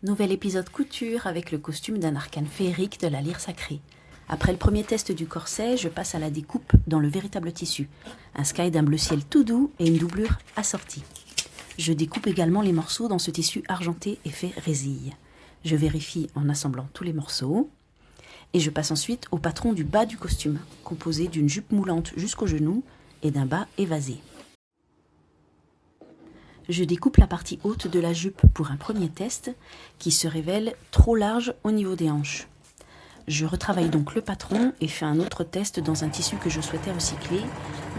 Nouvel épisode couture avec le costume d'un arcane féerique de la lyre sacrée. Après le premier test du corset, je passe à la découpe dans le véritable tissu. Un sky d'un bleu ciel tout doux et une doublure assortie. Je découpe également les morceaux dans ce tissu argenté et fait résille. Je vérifie en assemblant tous les morceaux. Et je passe ensuite au patron du bas du costume, composé d'une jupe moulante jusqu'au genou et d'un bas évasé. Je découpe la partie haute de la jupe pour un premier test qui se révèle trop large au niveau des hanches. Je retravaille donc le patron et fais un autre test dans un tissu que je souhaitais recycler,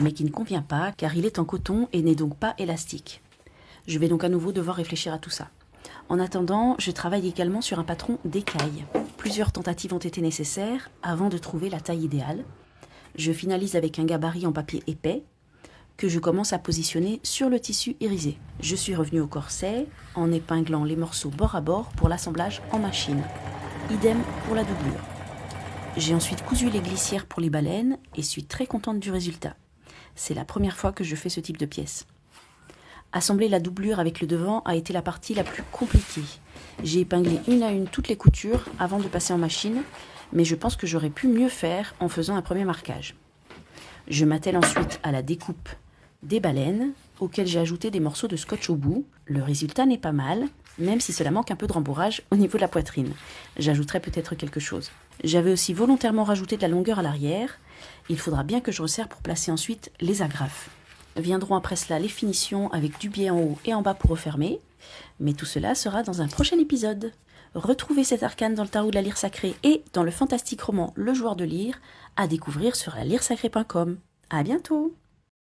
mais qui ne convient pas car il est en coton et n'est donc pas élastique. Je vais donc à nouveau devoir réfléchir à tout ça. En attendant, je travaille également sur un patron d'écaille. Plusieurs tentatives ont été nécessaires avant de trouver la taille idéale. Je finalise avec un gabarit en papier épais que je commence à positionner sur le tissu irisé. Je suis revenue au corset en épinglant les morceaux bord à bord pour l'assemblage en machine. Idem pour la doublure. J'ai ensuite cousu les glissières pour les baleines et suis très contente du résultat. C'est la première fois que je fais ce type de pièce. Assembler la doublure avec le devant a été la partie la plus compliquée. J'ai épinglé une à une toutes les coutures avant de passer en machine, mais je pense que j'aurais pu mieux faire en faisant un premier marquage. Je m'attelle ensuite à la découpe des baleines, auxquelles j'ai ajouté des morceaux de scotch au bout. Le résultat n'est pas mal, même si cela manque un peu de rembourrage au niveau de la poitrine. J'ajouterai peut-être quelque chose. J'avais aussi volontairement rajouté de la longueur à l'arrière. Il faudra bien que je resserre pour placer ensuite les agrafes. Viendront après cela les finitions avec du biais en haut et en bas pour refermer. Mais tout cela sera dans un prochain épisode. Retrouvez cet arcane dans le tarot de la lyre sacrée et dans le fantastique roman Le joueur de lyre à découvrir sur lalyresacrée.com. À bientôt!